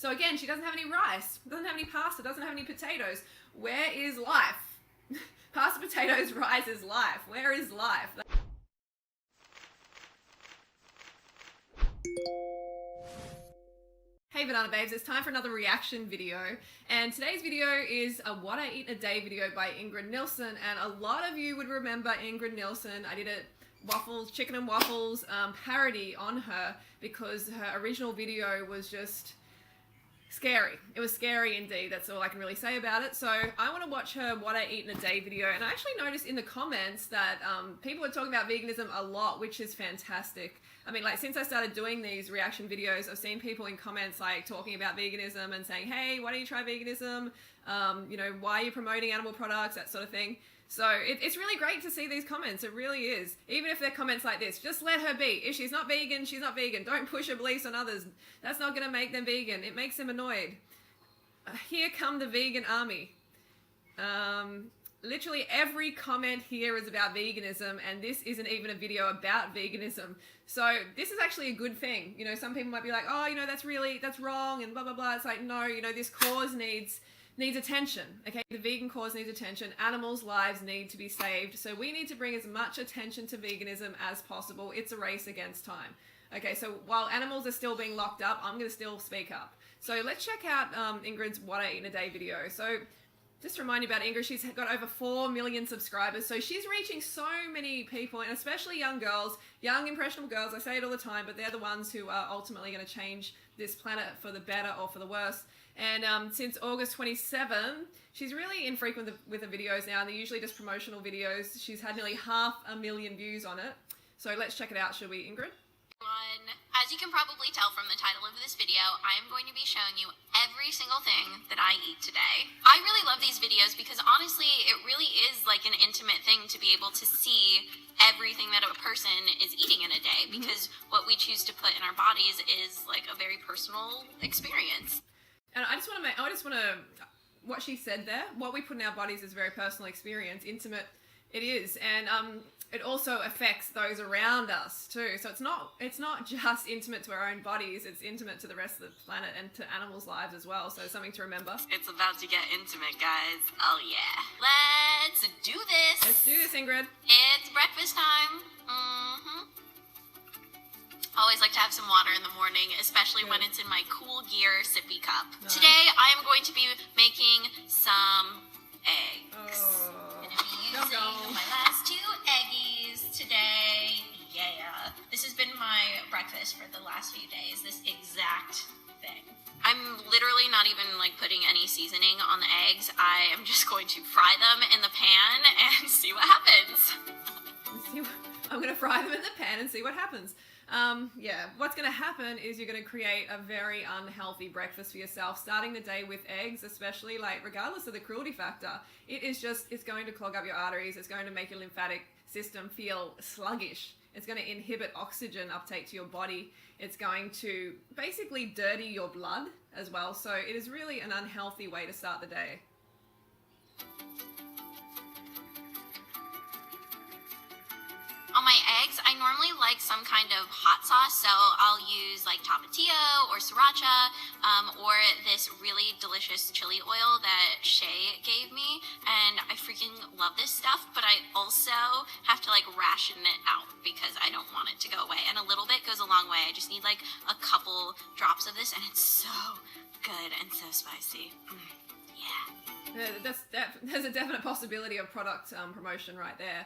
So again, she doesn't have any rice, doesn't have any pasta, doesn't have any potatoes. Where is life? Pasta, potatoes, rice is life. Where is life? Hey Banana Babes, it's time for another reaction video, and today's video is a What I Eat in a Day video by Ingrid Nilsen, and a lot of you would remember Ingrid Nilsen. I did a waffles, chicken and waffles parody on her because her original video was just scary. It was scary indeed, that's all I can really say about it. So I want to watch her What I Eat in a Day video, and I actually noticed in the comments that people are talking about veganism a lot, which is fantastic. I mean, like, since I started doing these reaction videos, I've seen people in comments like talking about veganism and saying, hey, why don't you try veganism? You know, why are you promoting animal products? That sort of thing. So it's really great to see these comments. It really is. Even if they're comments like this, just let her be. If she's not vegan, she's not vegan. Don't push her beliefs on others. That's not going to make them vegan. It makes them annoyed. Here come the vegan army. Literally every comment here is about veganism, and this isn't even a video about veganism. So this is actually a good thing. You know, some people might be like, oh, you know, that's wrong and blah, blah, blah. It's like, no, you know, this cause needs attention. Okay, the vegan cause needs attention. Animals' lives need to be saved. So we need to bring as much attention to veganism as possible. It's a race against time. Okay, so while animals are still being locked up, I'm going to still speak up. So let's check out Ingrid's What I Eat in a Day video. So just to remind you about Ingrid, she's got over 4 million subscribers. So she's reaching so many people, and especially young girls, young impressionable girls. I say it all the time, but they're the ones who are ultimately going to change this planet for the better or for the worse. And since August 27, she's really infrequent with the videos now, and they're usually just promotional videos. She's had nearly 500,000 views on it. So let's check it out, shall we, Ingrid? As you can probably tell from the title of this video, I am going to be showing you every single thing that I eat today. I really love these videos because honestly, it really is like an intimate thing to be able to see everything that a person is eating in a day, because what we choose to put in our bodies is like a very personal experience. And I just want to, what she said there, what we put in our bodies is a very personal experience, intimate it is, and it also affects those around us too. So it's not just intimate to our own bodies, it's intimate to the rest of the planet and to animals' lives as well. So something to remember. It's about to get intimate, guys. Oh yeah. Let's do this. Let's do this, Ingrid. It's breakfast time. Always like to have some water in the morning, especially when it's in my Cool Gear sippy cup. Nice. Today I am going to be making some eggs. Oh. I'm gonna be using my last 2 eggies today. Yeah. This has been my breakfast for the last few days, this exact thing. I'm literally not even like putting any seasoning on the eggs. I am just going to fry them in the pan and see what happens. I'm gonna fry them in the pan and see what happens. Yeah, what's going to happen is you're going to create a very unhealthy breakfast for yourself, starting the day with eggs, especially, like, regardless of the cruelty factor. It's going to clog up your arteries. It's going to make your lymphatic system feel sluggish. It's going to inhibit oxygen uptake to your body. It's going to basically dirty your blood as well. So it is really an unhealthy way to start the day. On my eggs, I normally like some kind of hot sauce, so I'll use like Tapatio or Sriracha, or this really delicious chili oil that Shay gave me, and I freaking love this stuff, but I also have to like ration it out because I don't want it to go away, and a little bit goes a long way. I just need like a couple drops of this, and it's so good and so spicy. Yeah. There's a definite possibility of product promotion right there.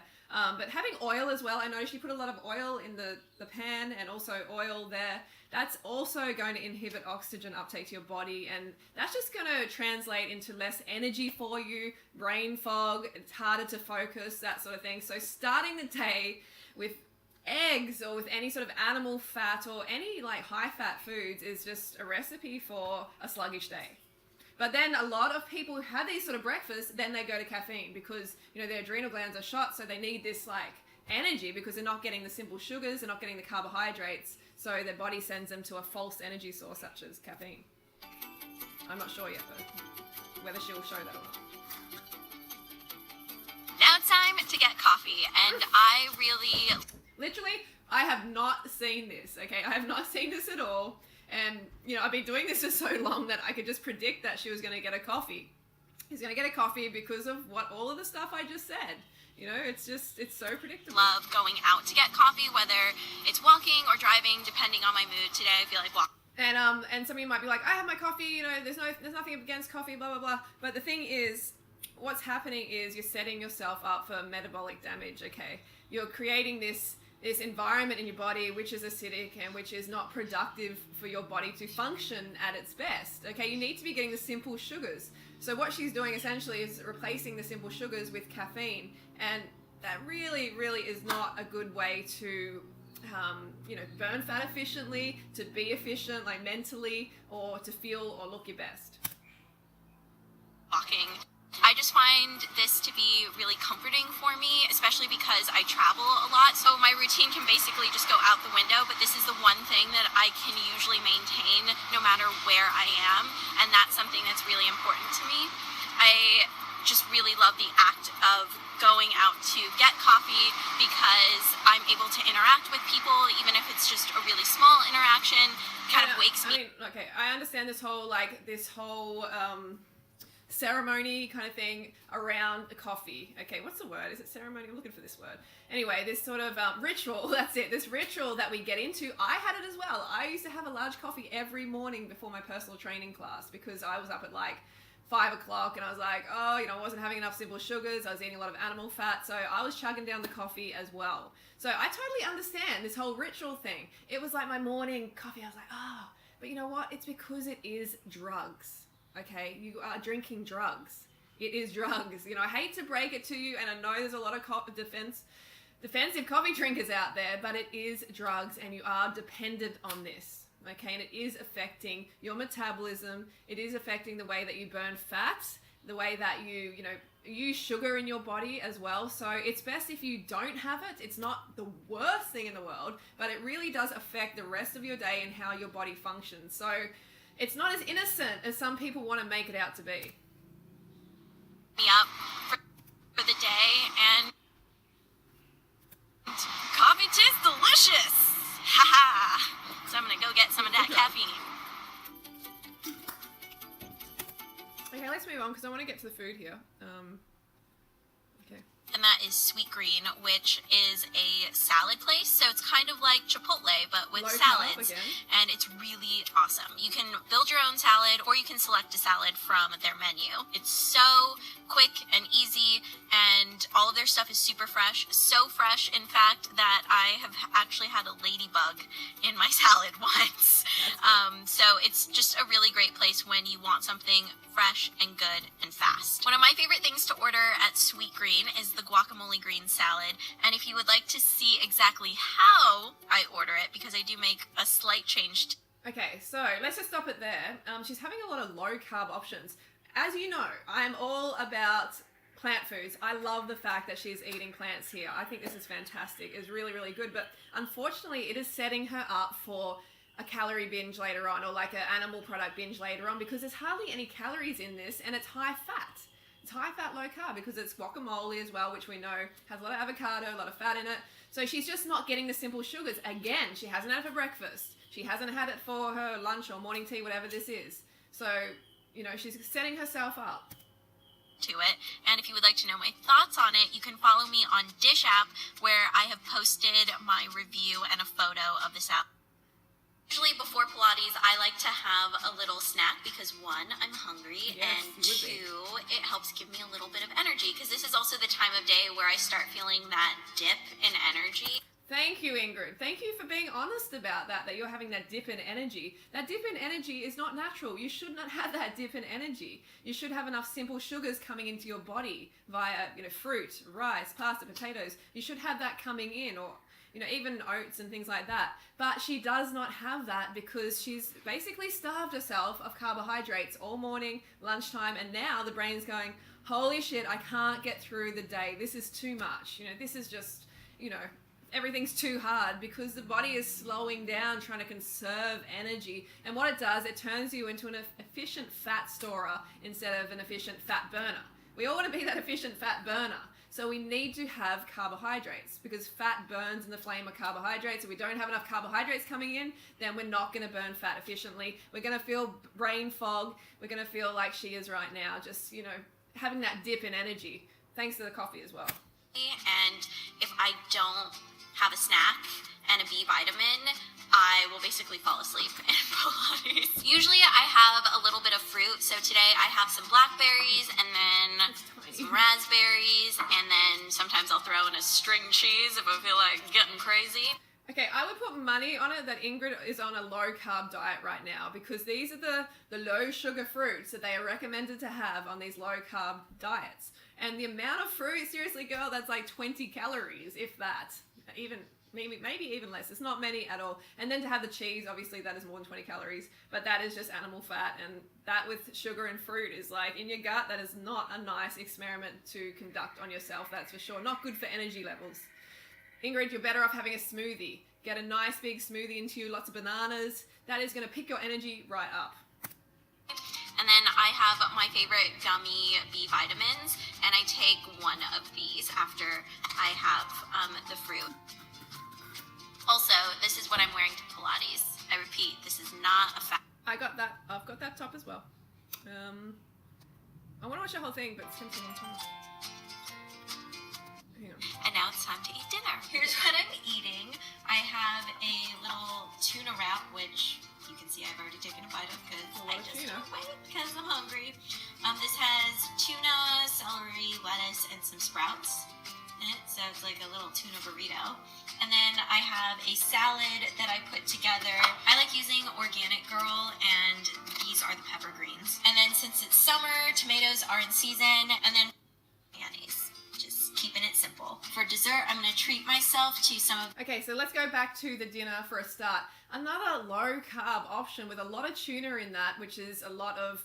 But having oil as well, I noticed you put a lot of oil in the pan and also oil there. That's also going to inhibit oxygen uptake to your body, and that's just going to translate into less energy for you, brain fog, it's harder to focus, that sort of thing. So starting the day with eggs or with any sort of animal fat or any like high fat foods is just a recipe for a sluggish day. But then a lot of people who have these sort of breakfasts, then they go to caffeine because, you know, their adrenal glands are shot, so they need this like energy because they're not getting the simple sugars, they're not getting the carbohydrates, so their body sends them to a false energy source such as caffeine. I'm not sure yet though, whether she'll show that or not. Now it's time to get coffee, and I really... Literally, I have not seen this, okay? I have not seen this at all. And, you know, I've been doing this for so long that I could just predict that she was going to get a coffee. She's going to get a coffee because of what all of the stuff I just said. You know, it's so predictable. Love going out to get coffee, whether it's walking or driving, depending on my mood. Today I feel like walking. And some of you might be like, I have my coffee, you know, there's nothing against coffee, blah, blah, blah. But the thing is, what's happening is you're setting yourself up for metabolic damage, okay? You're creating this environment in your body which is acidic and which is not productive for your body to function at its best, okay? You need to be getting the simple sugars. So what she's doing essentially is replacing the simple sugars with caffeine, and that really, really is not a good way to you know, burn fat efficiently, to be efficient, like mentally, or to feel or look your best. Walking. I just find this to be really comforting for me, especially because I travel a lot. So my routine can basically just go out the window, but this is the one thing that I can usually maintain no matter where I am. And that's something that's really important to me. I just really love the act of going out to get coffee because I'm able to interact with people, even if it's just a really small interaction. Kind of wakes me. I mean, okay, I understand this whole ceremony kind of thing around the coffee. Okay, what's the word? Is it ceremony? I'm looking for this word. Anyway, this sort of ritual, that's it. This ritual that we get into, I had it as well. I used to have a large coffee every morning before my personal training class because I was up at like 5 o'clock and I was like, oh, you know, I wasn't having enough simple sugars. I was eating a lot of animal fat. So I was chugging down the coffee as well. So I totally understand this whole ritual thing. It was like my morning coffee. I was like, oh, but you know what? It's because it is drugs. Okay, you are drinking drugs. It is drugs. You know, I hate to break it to you, and I know there's a lot of defensive coffee drinkers out there, but it is drugs, and you are dependent on this. Okay, and it is affecting your metabolism. It is affecting the way that you burn fat, the way that you use sugar in your body as well. So it's best if you don't have it. It's not the worst thing in the world, but it really does affect the rest of your day and how your body functions. So it's not as innocent as some people want to make it out to be. Me up for the day, and coffee tastes delicious. Haha. So I'm gonna go get some of that caffeine. Okay, let's move on because I want to get to the food here. Okay. And that is Sweet Green, which is a salad place. So it's kind of like Chipotle, but with salads. And it's really awesome. You can build your own salad, or you can select a salad from their menu. It's so quick and easy, and all of their stuff is super fresh. So fresh, in fact, that I have actually had a ladybug in my salad once. So it's just a really great place when you want something fresh and good and fast. One of my favorite things to order at Sweet Green is the guacamole green salad. And if you would like to see exactly how I order it, because I do make a slight change. Okay, so let's just stop it there. She's having a lot of low carb options. As you know, I'm all about plant foods. I love the fact that she's eating plants here. I think this is fantastic. It's really, really good. But unfortunately, it is setting her up for a calorie binge later on, or like an animal product binge later on, because there's hardly any calories in this, and it's high fat. It's high fat, low carb, because it's guacamole as well, which we know has a lot of avocado, a lot of fat in it. So she's just not getting the simple sugars. Again, she hasn't had it for breakfast. She hasn't had it for her lunch or morning tea, whatever this is. So, you know, she's setting herself up to it. And if you would like to know my thoughts on it, you can follow me on Dish app, where I have posted my review and a photo of the salad. Usually before Pilates, I like to have a little snack because one, I'm hungry, and two, it helps give me a little bit of energy, because this is also the time of day where I start feeling that dip in energy. Thank you, Ingrid. Thank you for being honest about that you're having that dip in energy. That dip in energy is not natural. You should not have that dip in energy. You should have enough simple sugars coming into your body via, fruit, rice, pasta, potatoes. You should have that coming in, or even oats and things like that. But she does not have that because she's basically starved herself of carbohydrates all morning, lunchtime, and now the brain's going, holy shit, I can't get through the day. This is too much. This is just, everything's too hard, because the body is slowing down, trying to conserve energy. And what it does, it turns you into an efficient fat storer instead of an efficient fat burner. We all want to be that efficient fat burner. So we need to have carbohydrates because fat burns in the flame of carbohydrates. If we don't have enough carbohydrates coming in, then we're not going to burn fat efficiently. We're going to feel brain fog. We're going to feel like she is right now, just, you know, having that dip in energy, thanks to the coffee as well. And if I don't have a snack and a B vitamin, I will basically fall asleep in Pilates. Usually I have a little bit of fruit. So today I have some blackberries and then some raspberries, and then sometimes I'll throw in a string cheese if I feel like getting crazy. Okay, I would put money on it that Ingrid is on a low-carb diet right now because these are the low-sugar fruits that they are recommended to have on these low-carb diets. And the amount of fruit, seriously, girl, that's like 20 calories, if that. Even maybe even less. It's not many at all. And then to have the cheese, obviously, that is more than 20 calories. But that is just animal fat. And that with sugar and fruit is like in your gut. That is not a nice experiment to conduct on yourself, that's for sure. Not good for energy levels. Ingrid, you're better off having a smoothie. Get a nice big smoothie into you, lots of bananas. That is going to pick your energy right up. And then I have my favorite gummy B vitamins, and I take one of these after I have the fruit. Also, this is what I'm wearing to Pilates. I repeat, this is not a fat. I've got that top as well. I want to watch the whole thing, but it's taking a long time. Hang on. And now it's time to eat dinner. Here's what I'm eating. I have a little tuna wrap, which you can see I've already taken a bite of because I just don't wait because I'm hungry. This has tuna, celery, lettuce, and some sprouts in it, so it's like a little tuna burrito. And then I have a salad that I put together. I like using Organic Girl, and these are the pepper greens. And then since it's summer, tomatoes are in season, and then mayonnaise. Just keeping it simple. For dessert, I'm going to treat myself to some of... Okay, so let's go back to the dinner for a start. Another low-carb option with a lot of tuna in that, which is a lot of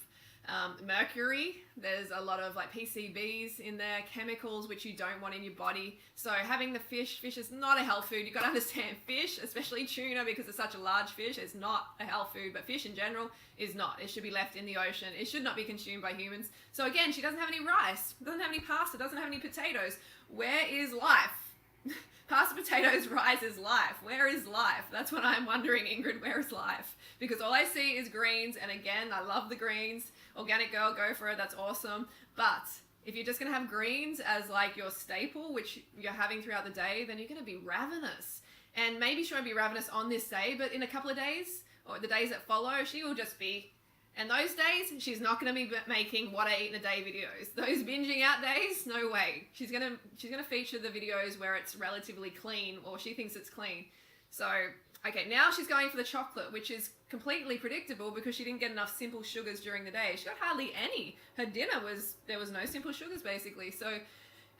mercury. There's a lot of like PCBs in there, chemicals which you don't want in your body. So having the fish is not a health food. You've got to understand fish, especially tuna, because it's such a large fish, is not a health food, but fish in general is not. It should be left in the ocean. It should not be consumed by humans. So again, she doesn't have any rice, doesn't have any pasta, doesn't have any potatoes. Where is life? Pasta, potatoes, rice is life. Where is life? That's what I'm wondering, Ingrid. Where is life? Because all I see is greens, and again, I love the greens. Organic Girl, go for it. That's awesome. But if you're just going to have greens as like your staple, which you're having throughout the day, then you're going to be ravenous. And maybe she won't be ravenous on this day, but in a couple of days, or the days that follow, she will just be. And those days, she's not going to be making what I eat in a day videos. Those binging out days, no way. She's gonna feature the videos where it's relatively clean, or she thinks it's clean. So, okay, now she's going for the chocolate, which is completely predictable because she didn't get enough simple sugars during the day. She got hardly any. Her dinner there was no simple sugars basically. So,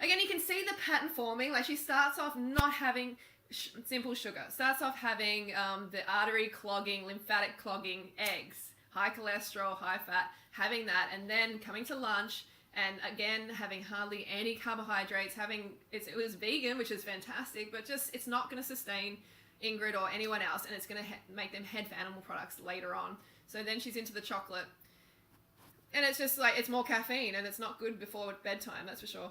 again, you can see the pattern forming. Like she starts off not having simple sugar. Starts off having the artery clogging, lymphatic clogging eggs. High cholesterol, high fat, having that, and then coming to lunch, and again, having hardly any carbohydrates, it was vegan, which is fantastic, but just, it's not going to sustain Ingrid or anyone else, and it's going to make them head for animal products later on. So then she's into the chocolate, and it's just like, it's more caffeine, and it's not good before bedtime, that's for sure.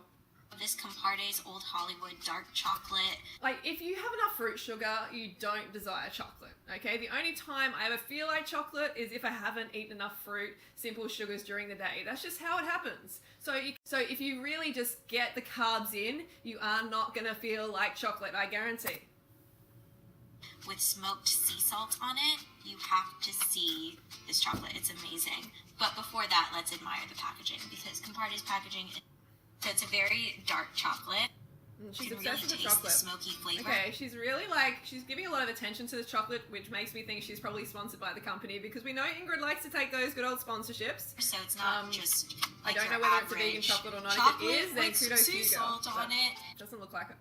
This Comparde's Old Hollywood dark chocolate. Like, if you have enough fruit sugar, you don't desire chocolate, okay? The only time I ever feel like chocolate is if I haven't eaten enough fruit, simple sugars during the day. That's just how it happens. So if you really just get the carbs in, you are not going to feel like chocolate, I guarantee. With smoked sea salt on it, you have to see this chocolate. It's amazing. But before that, let's admire the packaging, because Comparde's packaging... So it's a very dark chocolate. She's you can obsessed really with the taste chocolate. The smoky flavor. Okay, she's really she's giving a lot of attention to the chocolate, which makes me think she's probably sponsored by the company, because we know Ingrid likes to take those good old sponsorships. So it's not just I don't know whether it's a vegan chocolate or not. If it is, then kudos to you, girl. Salt on it. Doesn't look like it.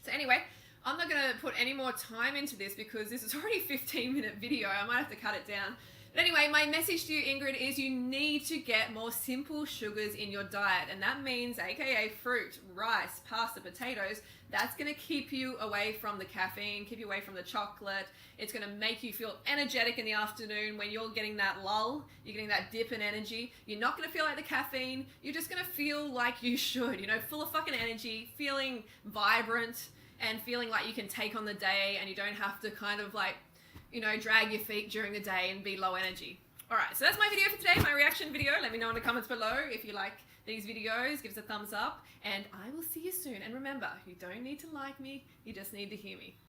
So anyway, I'm not going to put any more time into this because this is already a 15-minute video. I might have to cut it down. But anyway, my message to you, Ingrid, is you need to get more simple sugars in your diet. And that means, aka fruit, rice, pasta, potatoes. That's going to keep you away from the caffeine, keep you away from the chocolate. It's going to make you feel energetic in the afternoon when you're getting that lull. You're getting that dip in energy. You're not going to feel like the caffeine. You're just going to feel like you should, full of fucking energy, feeling vibrant and feeling like you can take on the day and you don't have to kind of like, drag your feet during the day and be low energy. Alright, so that's my video for today, my reaction video. Let me know in the comments below if you like these videos. Give us a thumbs up and I will see you soon. And remember, you don't need to like me, you just need to hear me.